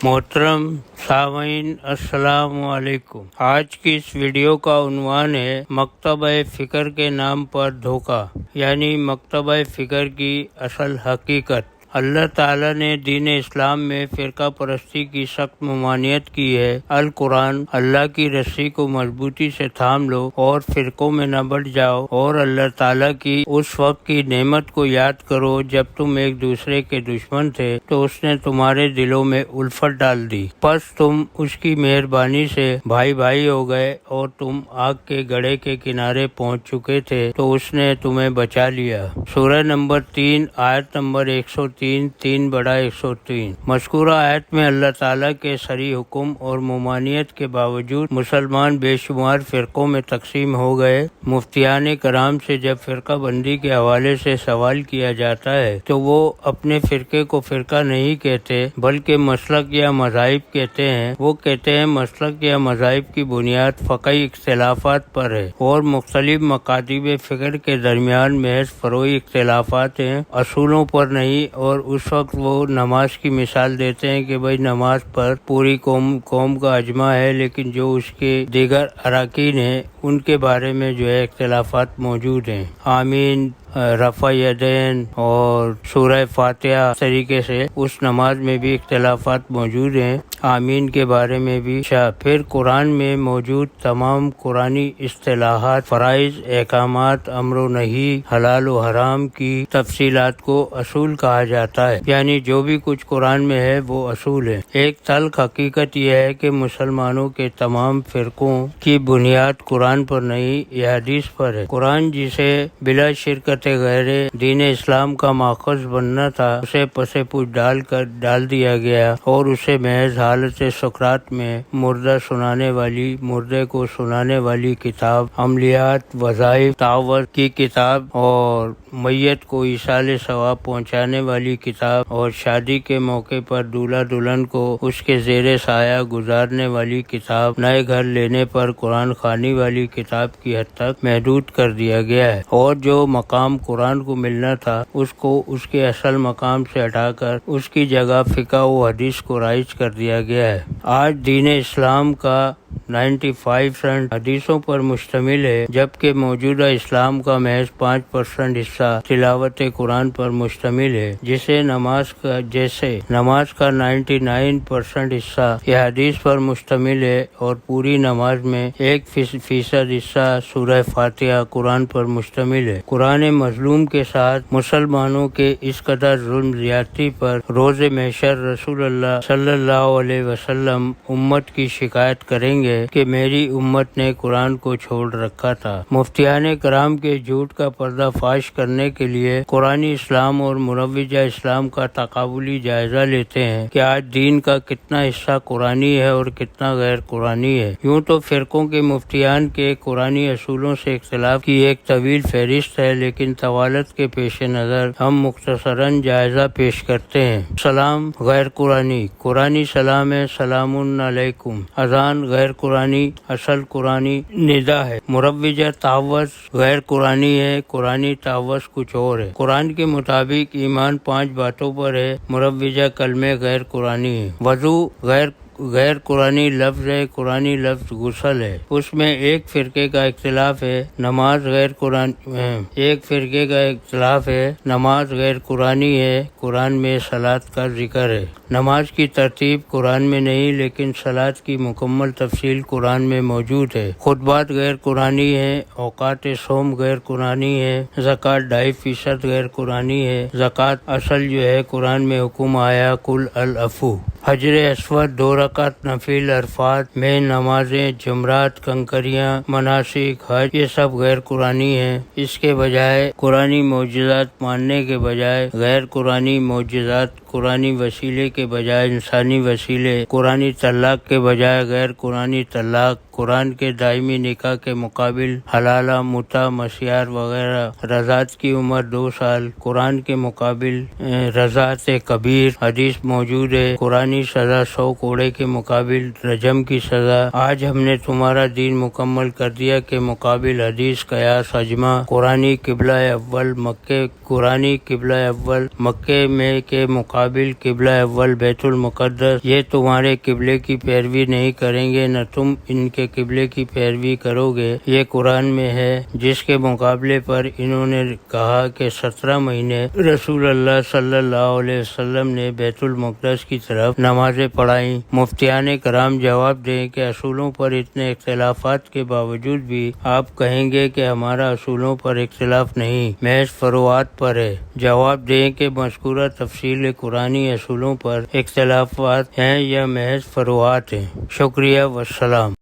محترم سامعین السلام علیکم۔ آج کی اس ویڈیو کا عنوان ہے مکتبہ فکر کے نام پر دھوکہ، یعنی مکتبہ فکر کی اصل حقیقت۔ اللہ تعالیٰ نے دین اسلام میں فرقہ پرستی کی سخت ممانعت کی ہے۔ القرآن اللہ کی رسی کو مضبوطی سے تھام لو اور فرقوں میں نہ بٹ جاؤ، اور اللہ تعالیٰ کی اس وقت کی نعمت کو یاد کرو جب تم ایک دوسرے کے دشمن تھے تو اس نے تمہارے دلوں میں الفت ڈال دی، پس تم اس کی مہربانی سے بھائی بھائی ہو گئے، اور تم آگ کے گڑھے کے کنارے پہنچ چکے تھے تو اس نے تمہیں بچا لیا۔ سورہ نمبر 3 آیت نمبر 103 مذکورہ آیت میں اللہ تعالیٰ کے صریح حکم اور ممانعت کے باوجود مسلمان بے شمار فرقوں میں تقسیم ہو گئے۔ مفتیان کرام سے جب فرقہ بندی کے حوالے سے سوال کیا جاتا ہے تو وہ اپنے فرقے کو فرقہ نہیں کہتے بلکہ مسلک یا مذاہب کہتے ہیں۔ وہ کہتے ہیں مسلک یا مذاہب کی بنیاد فقہی اختلافات پر ہے اور مختلف مکاتب فکر کے درمیان محض فروعی اختلافات ہیں، اصولوں پر نہیں۔ اور اس وقت وہ نماز کی مثال دیتے ہیں کہ بھئی نماز پر پوری قوم کا اجماع ہے، لیکن جو اس کے دیگر اراکین ہیں ان کے بارے میں جو ہے اختلافات موجود ہیں۔ آمین، رفع یدین اور سورہ فاتحہ، اس طریقے سے اس نماز میں بھی اختلافات موجود ہیں، آمین کے بارے میں بھی۔ پھر قرآن میں موجود تمام قرآنی اصطلاحات، فرائض، احکامات، امر و نہی، حلال و حرام کی تفصیلات کو اصول کہا جاتا ہے، یعنی جو بھی کچھ قرآن میں ہے وہ اصول ہے۔ ایک تلخ حقیقت یہ ہے کہ مسلمانوں کے تمام فرقوں کی بنیاد قرآن پر نہیں، یہ حدیث پر ہے۔ قرآن جسے بلا شرکت غیر دین اسلام کا ماخذ بننا تھا، اسے پس پوچھ ڈال دیا گیا اور اسے محض حالت سکرات میں مردے کو سنانے والی کتاب، عملیات، وظائف، تعوذ کی کتاب، اور میت کو ایصال ثواب پہنچانے والی کتاب، اور شادی کے موقع پر دولہا دلہن کو اس کے زیر سایہ گزارنے والی کتاب، نئے گھر لینے پر قرآن خوانی والی کتاب کی حد تک محدود کر دیا گیا ہے، اور جو مقام قرآن کو ملنا تھا اس کو اس کے اصل مقام سے ہٹا کر اس کی جگہ فقہ و حدیث کو رائج کر دیا گیا ہے۔ آج دین اسلام کا 95% حدیثوں پر مشتمل ہے، جبکہ موجودہ اسلام کا محض 5% حصہ تلاوت قرآن پر مشتمل ہے، جیسے نماز کا 99% حصہ یہ حدیث پر مشتمل ہے، اور پوری نماز میں 1% حصہ سورہ فاتحہ قرآن پر مشتمل ہے۔ قرآن مظلوم کے ساتھ مسلمانوں کے اس قدر ظلم زیادتی پر روز محشر رسول اللہ صلی اللہ علیہ وسلم امت کی شکایت کریں گے کہ میری امت نے قرآن کو چھوڑ رکھا تھا۔ مفتیان کرام کے جھوٹ کا پردہ فاش کرنے کے لیے قرآنی اسلام اور مروجہ اسلام کا تقابلی جائزہ لیتے ہیں کہ آج دین کا کتنا حصہ قرآنی ہے اور کتنا غیر قرآنی ہے۔ یوں تو فرقوں کے مفتیان کے قرآنی اصولوں سے اختلاف کی ایک طویل فہرست ہے، لیکن طوالت کے پیش نظر ہم مختصراً جائزہ پیش کرتے ہیں۔ سلام غیر قرآنی سلام ہے، سلام علیکم۔ اذان غیر قرآنی، اصل قرآنی ندا ہے۔ مروجہ تعوذ غیر قرآنی ہے، قرآنی تعوذ کچھ اور ہے۔ قرآن کے مطابق ایمان 5 باتوں پر ہے، مروجہ کلمے غیر قرآنی ہے۔ وضو غیر قرآنی لفظ ہے، قرآنی لفظ غسل ہے، اس میں ایک فرقے کا اختلاف ہے۔ نماز غیر قرآنی ہے، قرآن میں صلاۃ کا ذکر ہے۔ نماز کی ترتیب قرآن میں نہیں، لیکن صلاۃ کی مکمل تفصیل قرآن میں موجود ہے۔ خطبات غیر قرآنی ہے، اوقات صوم غیر قرآنی ہے، زکوٰۃ 2.5% غیر قرآنی ہے۔ زکوٰۃ اصل جو ہے قرآن میں حکم آیا کل العفو۔ حجر اسود 2 رکعت نفل، عرفات میں نمازیں، جمرات، کنکریاں، مناسک، حج، یہ سب غیر قرآنی ہیں۔ اس کے بجائے قرآنی معجزات ماننے کے بجائے غیر قرآنی معجزات، قرآنی وسیلے کے بجائے انسانی وسیلے، قرآنی طلاق کے بجائے غیر قرآنی طلاق، قرآن کے دائمی نکاح کے مقابل حلالہ، متع، مسیار وغیرہ۔ رضاعت کی عمر 2 سال، قرآن کے مقابل رضاعت کبیر۔ حدیث موجود ہے، قرآنی سزا 100 کوڑے کے مقابل رجم کی سزا۔ آج ہم نے تمہارا دین مکمل کر دیا کے مقابل حدیث، قیاس، اجماع۔ قرآنی قبلہ اول مکے میں کے مقابل مقابل قبلہ اول بیت المقدس، یہ تمہارے قبلے کی پیروی نہیں کریں گے نہ تم ان کے قبلے کی پیروی کرو گے، یہ قرآن میں ہے۔ جس کے مقابلے پر انہوں نے کہا کہ 17 مہینے رسول اللہ صلی اللہ علیہ وسلم نے بیت المقدس کی طرف نمازیں پڑھائیں۔ مفتیان کرام جواب دیں کہ اصولوں پر اتنے اختلافات کے باوجود بھی آپ کہیں گے کہ ہمارا اصولوں پر اختلاف نہیں، محض فروعات پر ہے۔ جواب دیں کہ مذکورہ تفصیل قرآنی اصولوں پر اختلافات ہیں یا محض فروعات ہیں۔ شکریہ والسلام۔